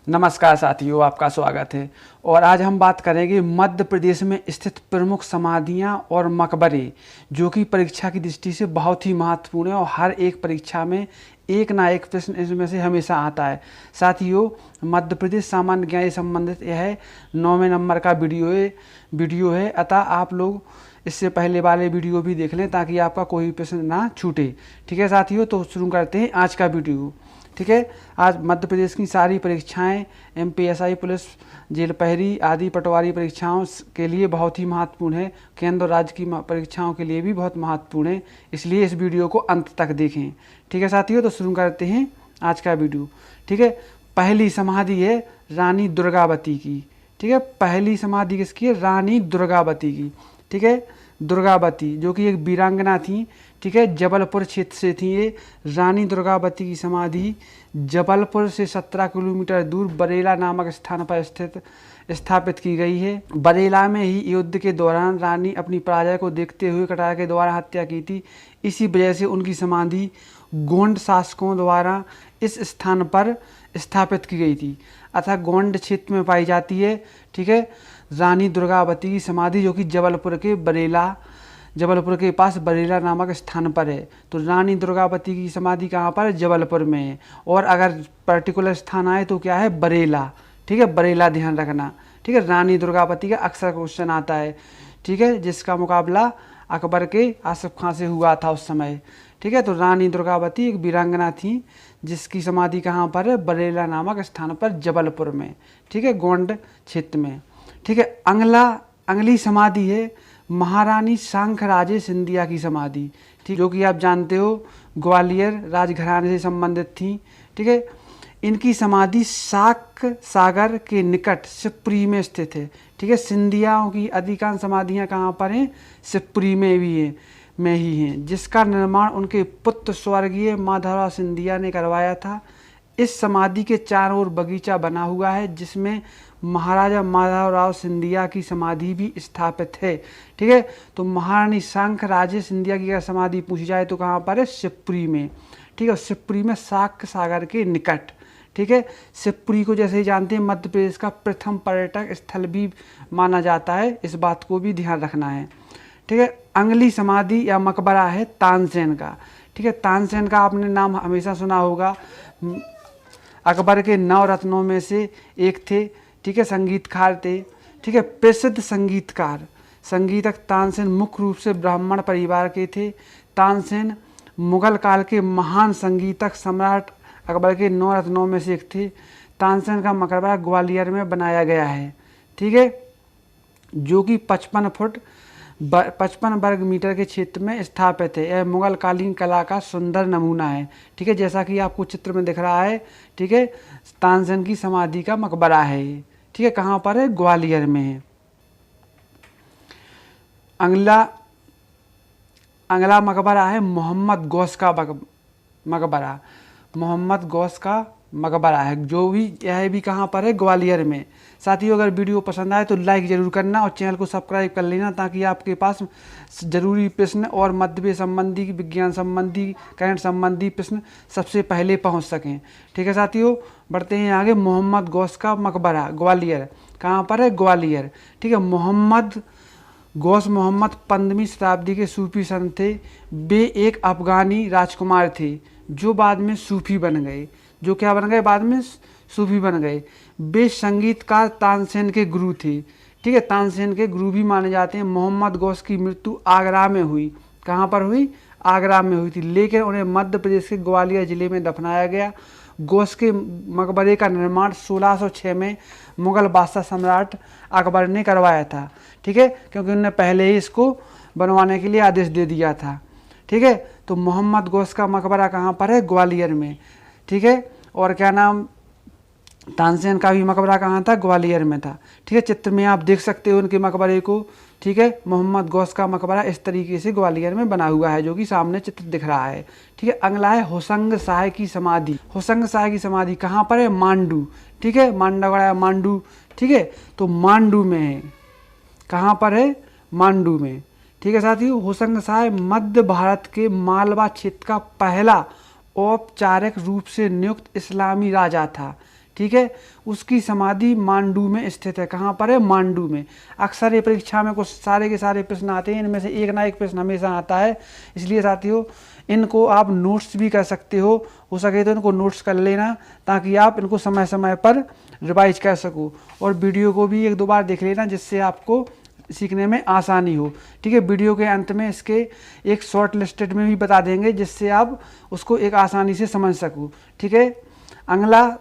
नमस्कार साथियों, आपका स्वागत है। और आज हम बात करेंगे मध्य प्रदेश में स्थित प्रमुख समाधियां और मकबरे, जो कि परीक्षा की दृष्टि से बहुत ही महत्वपूर्ण है और हर एक परीक्षा में एक ना एक प्रश्न इसमें से हमेशा आता है। साथियों, मध्य प्रदेश सामान्य ज्ञान से संबंधित यह 9वें नंबर का वीडियो है, अतः आप लोग इससे पहले वाले वीडियो भी देख लें ताकि आपका कोई प्रश्न ना छूटे। ठीक है साथियों, तो शुरू करते हैं आज का वीडियो। ठीक है, आज मध्य प्रदेश की सारी परीक्षाएं एमपीएसआई, पुलिस, जेल प्रहरी आदि पटवारी परीक्षाओं के लिए बहुत ही महत्वपूर्ण है। केंद्र और राज्य की परीक्षाओं के लिए भी बहुत महत्वपूर्ण है, इसलिए इस वीडियो को अंत तक देखें। ठीक है साथियों, तो शुरू करते हैं आज का वीडियो। ठीक है, पहली समाधि है रानी दुर्गावती की। ठीक है, पहली समाधि किसकी है? रानी दुर्गावती की। ठीक है, दुर्गावती जो कि एक वीरांगना थी। ठीक है, जबलपुर क्षेत्र से थी ये। रानी दुर्गावती की समाधि जबलपुर से 17 किलोमीटर दूर बरेला नामक स्थान पर स्थापित की गई है। बरेला में ही युद्ध के दौरान रानी अपनी पराजय को देखते हुए कटार के द्वारा हत्या की थी। इसी वजह से उनकी समाधि गोंड शासकों द्वारा इस स्थान पर स्थापित की गई थी, अतः गोंड क्षेत्र में पाई जाती है। ठीक है, रानी दुर्गावती की समाधि जो कि जबलपुर के पास बरेला नामक स्थान पर है। तो रानी दुर्गावती की समाधि कहाँ पर है? जबलपुर में है। और अगर पर्टिकुलर स्थान आए तो क्या है? बरेला। ठीक है, बरेला ध्यान रखना। ठीक है, रानी दुर्गावती का अक्सर क्वेश्चन आता है। ठीक है, जिसका मुकाबला अकबर के आसिफ खां से हुआ था उस समय। ठीक है, तो रानी दुर्गावती एक वीरांगना थी जिसकी समाधि कहाँ पर है? बरेला नामक स्थान पर जबलपुर में। ठीक है, गोंड क्षेत्र में। ठीक है, अगली समाधि है महारानी सांखराजे सिंधिया की समाधि। ठीक, जो कि आप जानते हो ग्वालियर राजघराने से संबंधित थी। ठीक है, इनकी समाधि साक सागर के निकट शिवपुरी में स्थित है। ठीक है, सिंधियाओं की अधिकांश समाधियां कहाँ पर हैं? शिवपुरी में ही हैं, जिसका निर्माण उनके पुत्र स्वर्गीय माधवराव सिंधिया ने करवाया था। इस समाधि के चारों ओर बगीचा बना हुआ है जिसमें महाराजा माधवराव सिंधिया की समाधि भी स्थापित है। ठीक है, तो महारानी सांखराजे सिंधिया की अगर समाधि पूछी जाए तो कहाँ पर है? शिवपुरी में। ठीक है, शिवपुरी में साक सागर के निकट। ठीक है, शिवपुरी को जैसे ही जानते हैं मध्य प्रदेश का प्रथम पर्यटक स्थल भी माना जाता है, इस बात को भी ध्यान रखना है। ठीक है, अगली समाधि या मकबरा है तानसेन का। ठीक है, तानसेन का आपने नाम हमेशा सुना होगा, अकबर के 9 रत्नों में से एक थे। ठीक है, संगीतकार थे। ठीक है, प्रसिद्ध संगीतक तानसेन मुख्य रूप से ब्राह्मण परिवार के थे। तानसेन मुगल काल के महान संगीतक सम्राट अकबर के 9 रत्नों में से एक थे। तानसेन का मकबरा ग्वालियर में बनाया गया है। ठीक है, जो कि 55 वर्ग मीटर के क्षेत्र में स्थापित है। यह मुगल कालीन कला का सुंदर नमूना है। ठीक है, जैसा कि आपको चित्र में दिख रहा है। ठीक है, तानसेन की समाधि का मकबरा है ये। ठीक है, कहाँ पर है? ग्वालियर में है। अगला मकबरा है मोहम्मद गौस का मकबरा। मोहम्मद गौस का मकबरा है, जो भी यह भी कहाँ पर है? ग्वालियर में। साथियों, अगर वीडियो पसंद आए तो लाइक जरूर करना और चैनल को सब्सक्राइब कर लेना ताकि आपके पास जरूरी प्रश्न और मध्य संबंधी, विज्ञान संबंधी, करंट संबंधी प्रश्न सबसे पहले पहुंच सकें। ठीक है साथियों, बढ़ते हैं आगे। मोहम्मद गौस का मकबरा ग्वालियर, कहाँ पर है? ग्वालियर। ठीक है, मोहम्मद 15वीं शताब्दी के सूफी संत थे। वे एक अफगानी राजकुमार थे जो बाद में सूफी बन गए। जो क्या बन गए? बाद में सूफी बन गए। वे संगीतकार तानसेन के गुरु थे। ठीक है, तानसेन के गुरु भी माने जाते हैं। मोहम्मद गौस की मृत्यु आगरा में हुई। कहाँ पर हुई? आगरा में हुई थी, लेकिन उन्हें मध्य प्रदेश के ग्वालियर जिले में दफनाया गया। गौस के मकबरे का निर्माण 1606 में मुगल बादशाह सम्राट अकबर ने करवाया था। ठीक है, क्योंकि उन्होंने पहले ही इसको बनवाने के लिए आदेश दे दिया था। ठीक है, तो मोहम्मद गौस का मकबरा कहाँ पर है? ग्वालियर में। ठीक है, और क्या नाम, तानसेन का भी मकबरा कहाँ था? ग्वालियर में था। ठीक है, चित्र में आप देख सकते हो उनके मकबरे को। ठीक है, मोहम्मद गौस का मकबरा इस तरीके से ग्वालियर में बना हुआ है, जो कि सामने चित्र दिख रहा है। ठीक है, अगला है होशंग शाह की समाधि। होशंग शाह की समाधि कहाँ पर है? मांडू। ठीक है, मांडू। ठीक है, तो मांडू में है। कहाँ पर है? मांडू में। ठीक है साथियों, होशंग शाह मध्य भारत के मालवा क्षेत्र का पहला औपचारिक रूप से नियुक्त इस्लामी राजा था। ठीक है। उसकी समाधि मांडू में स्थित है। कहाँ पर है? मांडू में। अक्सर ये परीक्षा में कुछ सारे के सारे प्रश्न आते हैं, इनमें से एक ना एक प्रश्न हमेशा आता है, इसलिए साथियों इनको आप नोट्स भी कर सकते हो सके तो इनको नोट्स कर लेना, ताकि आप इनको समय समय पर रिवाइज कर सको, और वीडियो को भी 1-2 बार देख लेना, जिससे आपको सीखने में आसानी हो, ठीक है। वीडियो के अंत में इसके एक शॉर्ट लिस्टेड में भी बता देंगे, जिससे आप उसको एक आसानी से समझ सको, ठीक है। अगला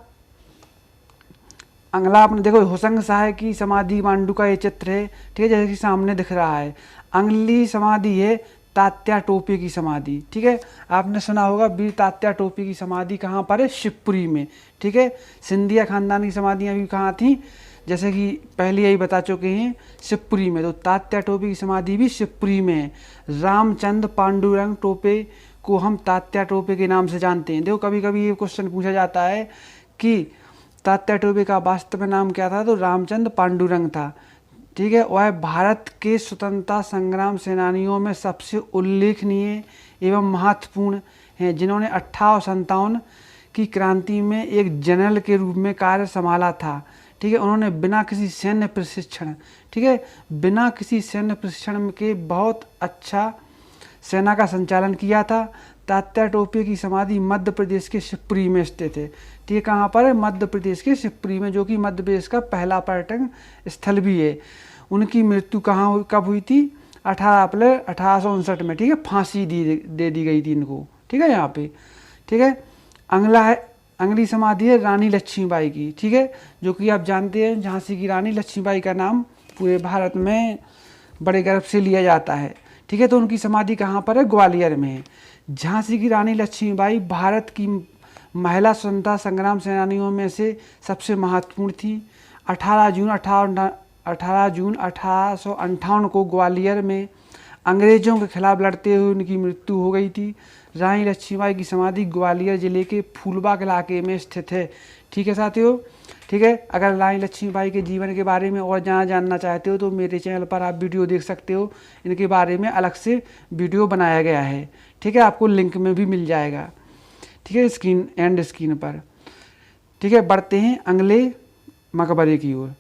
आपने देखो, हुसंग शाह की समाधि मांडू का ये चित्र है, ठीक है, जैसे कि सामने दिख रहा है। अगली समाधि है तात्या टोपे की समाधि, ठीक है। आपने सुना होगा वीर तात्या टोपे की समाधि कहाँ पर है? शिवपुरी में, ठीक है। सिंधिया खानदान की समाधियाँ भी कहाँ थी? जैसे कि पहले यही बता चुके हैं, शिवपुरी में। तो तात्या टोपे की समाधि भी शिवपुरी में है। रामचंद्र पांडुरंग टोपे को हम तात्या टोपे के नाम से जानते हैं। देखो कभी कभी ये क्वेश्चन पूछा जाता है कि तात्या टोपे का वास्तव में नाम क्या था? तो रामचंद्र पांडुरंग था, ठीक है। वह भारत के स्वतंत्रता संग्राम सेनानियों में सबसे उल्लेखनीय एवं महत्वपूर्ण हैं, जिन्होंने 1857 की क्रांति में एक जनरल के रूप में कार्य संभाला था, ठीक है। उन्होंने बिना किसी सैन्य प्रशिक्षण, ठीक है, बिना किसी सैन्य प्रशिक्षण के बहुत अच्छा सेना का संचालन किया था। तात्या टोपे की समाधि मध्य प्रदेश के शिवपुरी में स्थित है, ठीक है। कहाँ पर है? मध्य प्रदेश के शिवपुरी में, जो कि मध्य प्रदेश का पहला पर्यटन स्थल भी है। उनकी मृत्यु कब हुई थी? 18 अप्रैल 1859 में, ठीक है। फांसी दे दी गई थी इनको, ठीक है, यहाँ पे, ठीक है। अगली समाधि है रानी लक्ष्मीबाई की, ठीक है, जो कि आप जानते हैं झांसी की रानी लक्ष्मीबाई का नाम पूरे भारत में बड़े गर्व से लिया जाता है, ठीक है। तो उनकी समाधि कहाँ पर है? ग्वालियर में है। झांसी की रानी लक्ष्मीबाई भारत की महिला स्वतंत्रता संग्राम सेनानियों में से सबसे महत्वपूर्ण थी। 18 जून 1858 को ग्वालियर में अंग्रेजों के खिलाफ लड़ते हुए उनकी मृत्यु हो गई थी। रानी लक्ष्मीबाई की समाधि ग्वालियर जिले के फूलबाग इलाके में स्थित है, ठीक है साथियों, ठीक है। अगर रानी लक्ष्मीबाई के जीवन के बारे में और जानना चाहते हो तो मेरे चैनल पर आप वीडियो देख सकते हो, इनके बारे में अलग से वीडियो बनाया गया है, ठीक है। आपको लिंक में भी मिल जाएगा, ठीक है, स्क्रीन पर, ठीक है। बढ़ते हैं अगले मकबरे की ओर,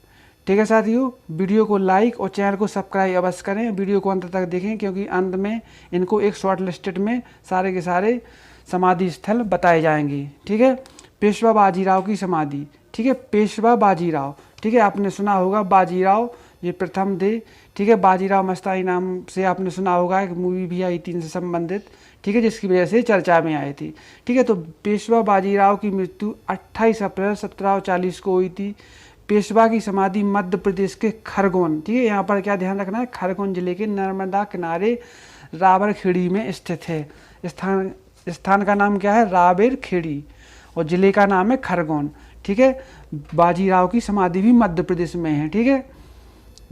ठीक है साथियों। वीडियो को लाइक और चैनल को सब्सक्राइब अवश्य करें। वीडियो को अंत तक देखें, क्योंकि अंत में इनको एक शॉर्ट लिस्टेड में सारे के सारे समाधि स्थल बताए जाएंगे, ठीक है। पेशवा बाजीराव की समाधि, ठीक है, पेशवा बाजीराव, ठीक है। आपने सुना होगा बाजीराव ये प्रथम थे, ठीक है। बाजीराव मस्तानी नाम से आपने सुना होगा, एक मूवी भी आई थी इनसे संबंधित, ठीक है, जिसकी वजह से चर्चा में आई थी, ठीक है। तो पेशवा बाजीराव की मृत्यु 28 अप्रैल 1740 को हुई थी। पेशवा की समाधि मध्य प्रदेश के खरगोन, ठीक है, यहाँ पर क्या ध्यान रखना है, खरगोन जिले के नर्मदा किनारे रावरखेड़ी में स्थित है। स्थान का नाम क्या है? रावरखेड़ी, और जिले का नाम है खरगोन, ठीक है। बाजीराव की समाधि भी मध्य प्रदेश में है, ठीक है।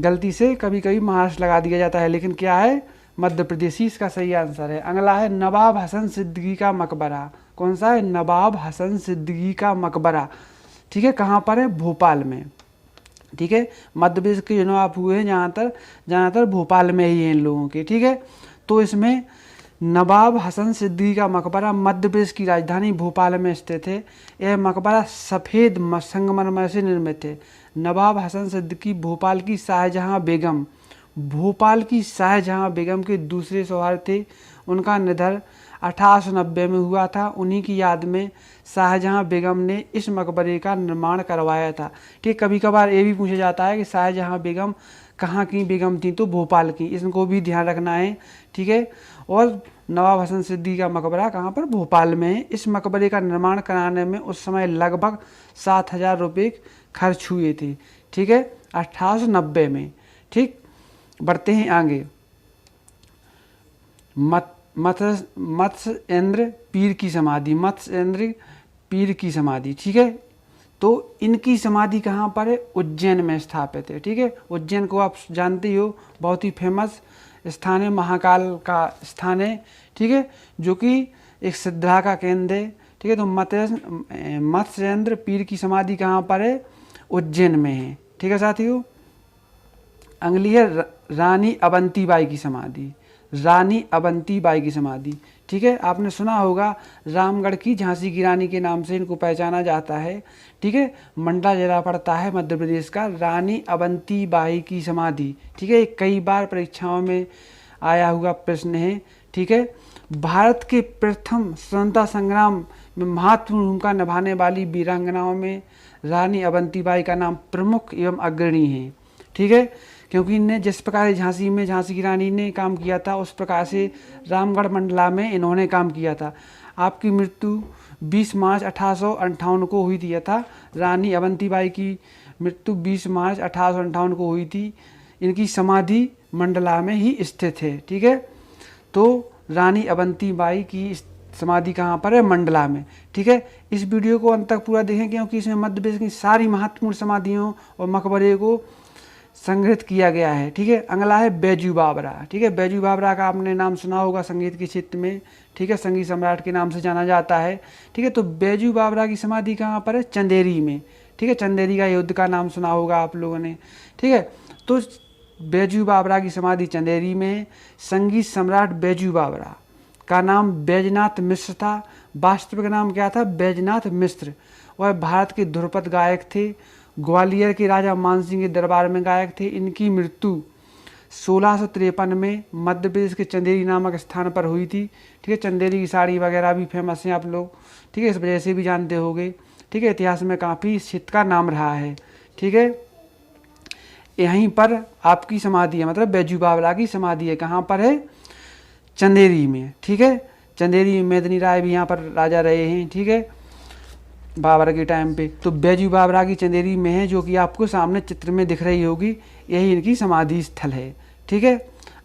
गलती से कभी कभी महाराष्ट्र लगा दिया जाता है, लेकिन क्या है? मध्य प्रदेश ही इसका सही आंसर है। अगला है नवाब हसन सिद्दीकी का मकबरा। कौन सा है? नवाब हसन सिद्दीकी का मकबरा, ठीक है। कहाँ पर है? भोपाल में, ठीक है। मध्य प्रदेश के जो नवाब हुए हैं ज़्यादातर भोपाल में ही हैं इन लोगों के, ठीक है। तो इसमें नवाब हसन सिद्दीकी का मकबरा मध्य प्रदेश की राजधानी भोपाल में स्थित है। यह मकबरा सफ़ेद संगमरमर से निर्मित है। नवाब हसन सिद्दीकी भोपाल की शाहजहां बेगम के दूसरे शौहर थे। उनका निधन 1890 में हुआ था। उन्हीं की याद में शाहजहां बेगम ने इस मकबरे का निर्माण करवाया था, ठीक। कभी कभार ये भी पूछा जाता है कि शाहजहां बेगम कहाँ की बेगम थी? तो भोपाल की, इसको भी ध्यान रखना है, ठीक है। और नवाब हसन सिद्दीकी का मकबरा कहाँ पर? भोपाल में है। इस मकबरे का निर्माण कराने में उस समय लगभग 7,000 रुपये खर्च हुए थे, ठीक है, 1890 में, ठीक। बढ़ते हैं आगे। मत्स्येंद्र पीर की समाधि, ठीक है। तो इनकी समाधि कहाँ पर है? उज्जैन में स्थापित है, ठीक है। उज्जैन को आप जानते हो, बहुत ही फेमस स्थान है, महाकाल का स्थान है, ठीक है, जो कि एक सिद्धा का केंद्र है, ठीक है। तो मत्स्येंद्र पीर की समाधि कहाँ पर है? उज्जैन में है, ठीक है साथियों। अगली है रानी अवंतीबाई की समाधि, ठीक ठीक है, आपने सुना होगा रामगढ़ की झांसी की रानी के नाम से इनको पहचाना जाता है। ठीक है, मंडला जिला पड़ता है मध्य प्रदेश का। रानी अवंती बाई की समाधि, ठीक है, कई बार परीक्षाओं में आया हुआ प्रश्न है। ठीक है, भारत के प्रथम स्वतंत्रता संग्राम में महत्वपूर्ण भूमिका निभाने वाली वीरांगनाओं में रानी अवंतीबाई का नाम प्रमुख एवं अग्रणी है। ठीक है, क्योंकि इन्हें जिस प्रकार झांसी में झांसी की रानी ने काम किया था, उस प्रकार से रामगढ़ मंडला में इन्होंने काम किया था। आपकी मृत्यु 20 मार्च 1858 को हुई थी, यथा रानी अवंतीबाई की मृत्यु 20 मार्च 1858 को हुई थी। इनकी समाधि मंडला में ही स्थित है। ठीक है, तो रानी अवंतीबाई की समाधि कहाँ पर है? मंडला में। ठीक है, इस वीडियो को अंत तक पूरा देखें, क्योंकि इसमें मध्य प्रदेश की सारी महत्वपूर्ण समाधियों और मकबरे को संग्रहित किया गया है। ठीक है, अगला है बैजू बावरा। ठीक है, बैजू बावरा का आपने नाम सुना होगा संगीत के क्षेत्र में। ठीक है, संगीत सम्राट के नाम से जाना जाता है। ठीक है, तो बैजू बावरा की समाधि कहाँ पर है? चंदेरी में। ठीक है, चंदेरी का युद्ध का नाम सुना होगा आप लोगों ने। ठीक है, तो बैजू बावरा की समाधि चंदेरी में है। संगीत सम्राट बैजू बावरा का नाम बैजनाथ मिश्र था। वास्तविक नाम क्या था? बैजनाथ मिश्र। वह भारत के ध्रुपद गायक थे। ग्वालियर के राजा मानसिंह के दरबार में गायक थे। इनकी मृत्यु 1653 में मध्य प्रदेश के चंदेरी नामक स्थान पर हुई थी। ठीक है, चंदेरी की साड़ी वगैरह भी फेमस हैं आप लोग, ठीक है, इस वजह से भी जानते होंगे। ठीक है, इतिहास में काफ़ी क्षेत्र का नाम रहा है। ठीक है, यहीं पर आपकी समाधि है, मतलब बैजू बावरा की समाधि है। कहाँ पर है? चंदेरी में। ठीक है, चंदेरी में मेदिनी राय भी यहाँ पर राजा रहे हैं। ठीक है, बाबर के टाइम पे। तो बैजू बावरा की चंदेरी में है, जो कि आपको सामने चित्र में दिख रही होगी। यही इनकी समाधि स्थल है। ठीक है,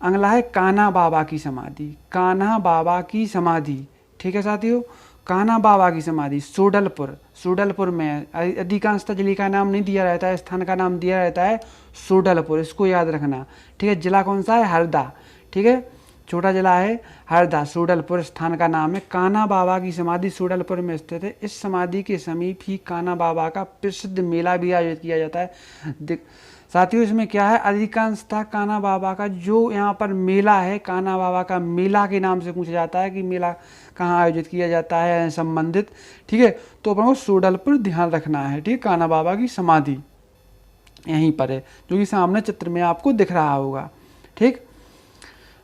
अगला है कान्हा बाबा की समाधि। कान्हा बाबा की समाधि, ठीक है साथियों, कान्हा बाबा की समाधि सोडलपुर में है। अधिकांशतः जिले का नाम नहीं दिया रहता है, स्थान का नाम दिया रहता है सोडलपुर, इसको याद रखना। ठीक है, जिला कौन सा है? हरदा। ठीक है, छोटा जिला है हरदा। सोडलपुर स्थान का नाम है। कान्हा बाबा की समाधि सोडलपुर में स्थित है। इस समाधि के समीप ही कान्हा बाबा का प्रसिद्ध मेला भी आयोजित किया जाता है। साथियों, इसमें क्या है? अधिकांशतः कान्हा बाबा का जो यहाँ पर मेला है, कान्हा बाबा का मेला के नाम से पूछा जाता है कि मेला कहाँ आयोजित किया जाता है संबंधित। ठीक है, तो अपन को सोडलपुर ध्यान रखना है। ठीक है, कान्हा बाबा की समाधि यहीं पर है, जो कि सामने चित्र में आपको दिख रहा होगा। ठीक,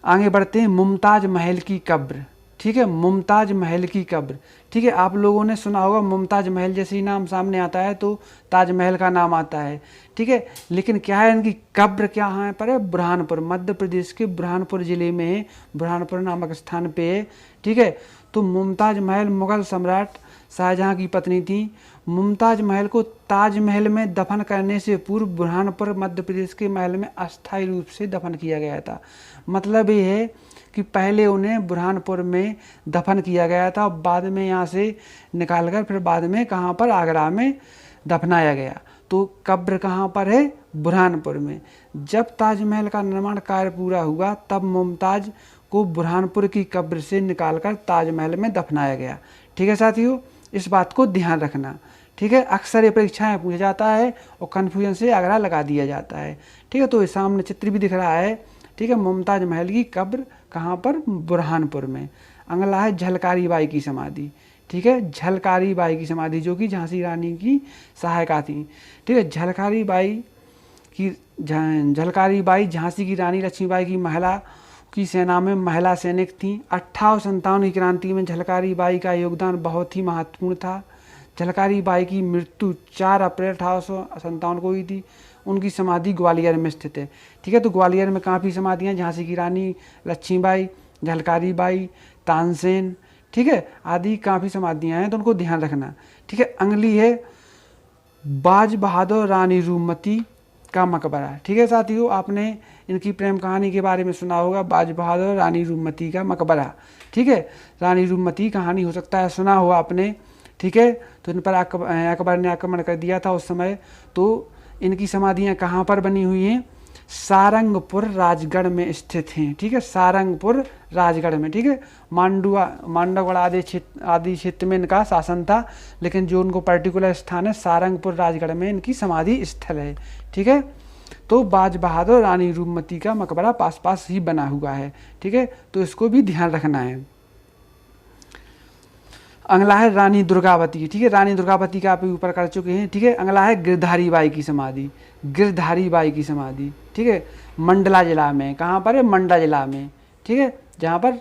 आगे बढ़ते हैं। मुमताज महल की कब्र। ठीक है, मुमताज महल की कब्र। ठीक है, आप लोगों ने सुना होगा मुमताज महल, जैसे ही नाम सामने आता है तो ताजमहल का नाम आता है। ठीक है, लेकिन क्या है, इनकी कब्र क्या है पर है? बुरहानपुर, मध्य प्रदेश के बुरहानपुर जिले में है। बुरहानपुर नामक स्थान पे है। ठीक है, तो मुमताज महल मुगल सम्राट शाहजहां की पत्नी थी। मुमताज महल को ताजमहल में दफन करने से पूर्व बुरहानपुर मध्य प्रदेश के महल में अस्थायी रूप से दफन किया गया था। मतलब ये है कि पहले उन्हें बुरहानपुर में दफन किया गया था, और बाद में यहाँ से निकालकर फिर बाद में कहाँ पर? आगरा में दफनाया गया। तो कब्र कहाँ पर है? बुरहानपुर में। जब ताजमहल का निर्माण कार्य पूरा हुआ, तब मुमताज को बुरहानपुर की कब्र से निकालकर ताजमहल में दफनाया गया। ठीक है साथियों, इस बात को ध्यान रखना। ठीक है, अक्सर ये परीक्षाएं पूछा जाता है और कन्फ्यूजन से आगरा लगा दिया जाता है। ठीक है, तो इस सामने चित्र भी दिख रहा है। ठीक है, मुमताज महल की कब्र कहाँ पर? बुरहानपुर में। अगला है झलकारी बाई की समाधि। ठीक है, झलकारी बाई की समाधि, जो कि झांसी रानी की सहायिका थी। ठीक है, झलकारी बाई झांसी की रानी लक्ष्मीबाई की महिला की सेना में महिला सैनिक थी। 1857 की क्रांति में झलकारी बाई का योगदान बहुत ही महत्वपूर्ण था। झलकारी बाई की मृत्यु 4 अप्रैल 1857 को हुई थी। उनकी समाधि ग्वालियर में स्थित है। ठीक है, तो ग्वालियर में काफ़ी समाधियाँ, झांसी की रानी लक्ष्मीबाई, झलकारी बाई, तानसेन, ठीक है, आदि काफ़ी समाधियाँ हैं, तो उनको ध्यान रखना। ठीक है, अगली है बाज बहादुर रानी रूपमती का मकबरा। ठीक है साथियों, आपने इनकी प्रेम कहानी के बारे में सुना होगा, बाज बहादुर रानी रूपमती का मकबरा। ठीक है, रानी रूपमती कहानी हो सकता है सुना हो आपने। ठीक है, तो इन पर अकबर ने आक्रमण कर दिया था उस समय। तो इनकी समाधियाँ कहाँ पर बनी हुई हैं? सारंगपुर राजगढ़ में स्थित हैं। ठीक है, सारंगपुर राजगढ़ में। ठीक है, मांडवगढ़ आदि क्षेत्र में इनका शासन था, लेकिन जो उनको पर्टिकुलर स्थान है सारंगपुर राजगढ़ में इनकी समाधि स्थल है। ठीक है, तो बाज बहादुर रानी रूपमती का मकबरा पास पास ही बना हुआ है। ठीक है, तो इसको भी ध्यान रखना है। अगला है रानी दुर्गावती, ठीक है, रानी दुर्गावती का आप ऊपर कर चुके हैं, ठीक है। अगला है गिरधारी बाई की समाधि, गिरधारी बाई की समाधि, ठीक है, मंडला जिला में। कहाँ पर है? मंडला जिला में, ठीक है, जहाँ पर,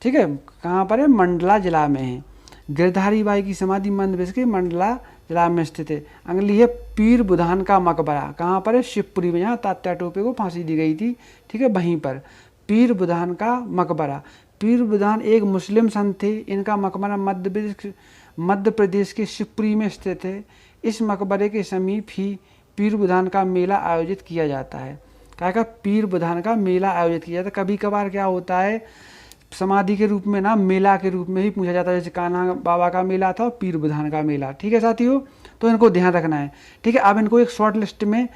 ठीक है, कहाँ पर है? मंडला जिला में है। गिरधारी बाई की समाधि मध्य प्रदेश के मंडला जिला में स्थित है। अगली है पीर बुधान का मकबरा, कहाँ पर है? शिवपुरी में, जहाँ तात्या टोपे को फांसी दी गई थी, ठीक है, वहीं पर पीर बुधान का मकबरा। पीर बुधान एक मुस्लिम संत थे। इनका मकबरा मध्य प्रदेश के शिवपुरी में स्थित है। इस मकबरे के समीप ही पीर बुधान का मेला आयोजित किया जाता है। क्या का? पीर बुधान का मेला आयोजित किया जाता है। कभी कभार क्या होता है, समाधि के रूप में ना मेला के रूप में ही पूछा जाता है, जैसे कान्हा बाबा का मेला था और पीर बुधान का मेला, ठीक है साथियों, तो इनको ध्यान रखना है, ठीक है। अब इनको एक शॉर्ट लिस्ट में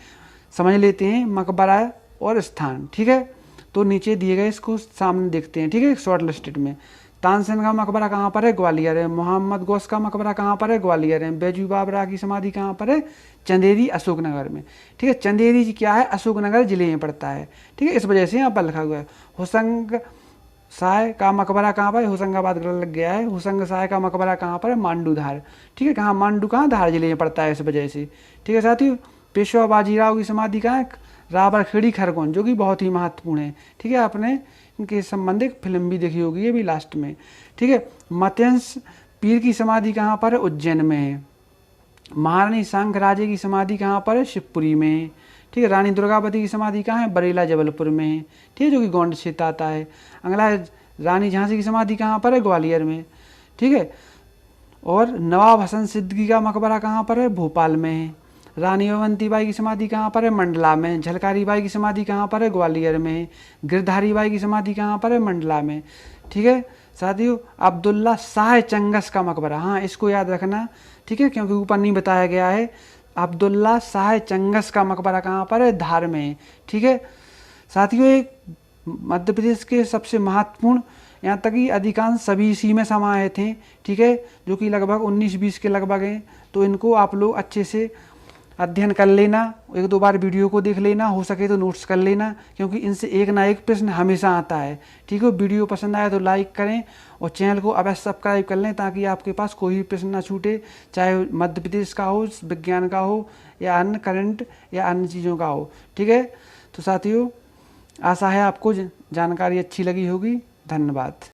समझ लेते हैं, मकबरा और स्थान, ठीक है। तो नीचे दिए गए इसको सामने देखते हैं, ठीक है, शॉर्ट लिस्टेड में। तानसेन का मकबरा कहाँ पर है? ग्वालियर है। मोहम्मद गौस का मकबरा कहाँ पर है? ग्वालियर है। बैजू बाबरा की समाधि कहाँ पर है? चंदेरी, अशोकनगर में, ठीक है। चंदेरी जी क्या है? अशोकनगर जिले में पड़ता है, ठीक है, इस वजह से यहाँ पर लिखा हुआ है। हुसंग साय का मकबरा कहाँ पर है? होशंगाबाद लग गया है। हुसंग साय का मकबरा कहाँ पर है? मांडू धार, ठीक है, कहाँ? मांडू कहाँ? धार जिले में पड़ता है, इस वजह से, ठीक है साथियों। पेशवा बाजीराव की समाधि कहाँ है? रावरखेड़ी, खरगोन, जो कि बहुत ही महत्वपूर्ण है, ठीक है। आपने इनके संबंधित फिल्म भी देखी होगी, ये भी लास्ट में, ठीक है। मत्यंश पीर की समाधि कहाँ पर है? उज्जैन में है। महारानी सांग राजे की समाधि कहाँ पर है? शिवपुरी में है, ठीक है। रानी दुर्गावती की समाधि कहाँ है? बरेला, जबलपुर में है, ठीक है, जो कि गोंड क्षेत्र आता है। अगला है रानी झांसी की समाधि कहाँ पर है? ग्वालियर में, ठीक है। और नवाब हसन सिद्दीकी का मकबरा कहाँ पर है? भोपाल में है। रानी अवंती बाई की समाधि कहाँ पर है? मंडला में। झलकारी बाई की समाधि कहाँ पर है? ग्वालियर में है। गिरधारी बाई की समाधि कहाँ पर है? मंडला में, ठीक है साथियों। अब्दुल्ला शाह चंगस का मकबरा, हाँ इसको याद रखना, ठीक है, क्योंकि ऊपर नहीं बताया गया है। अब्दुल्ला शाह चंगस का मकबरा कहाँ पर है? धार में, ठीक है साथियों। एक मध्य प्रदेश के सबसे महत्वपूर्ण, यहाँ तक कि अधिकांश सभी इसी में समाये थे, ठीक है, जो कि लगभग 19-20 के लगभग हैं। तो इनको आप लोग अच्छे से अध्ययन कर लेना, एक दो बार वीडियो को देख लेना, हो सके तो नोट्स कर लेना, क्योंकि इनसे एक ना एक प्रश्न हमेशा आता है, ठीक है। वीडियो पसंद आए तो लाइक करें और चैनल को अवश्य सब्सक्राइब कर लें, ताकि आपके पास कोई भी प्रश्न ना छूटे, चाहे मध्य प्रदेश का हो, विज्ञान का हो, या अन्य करंट या अन्य चीज़ों का हो, ठीक है। तो साथियों, आशा है आपको जानकारी अच्छी लगी होगी। धन्यवाद।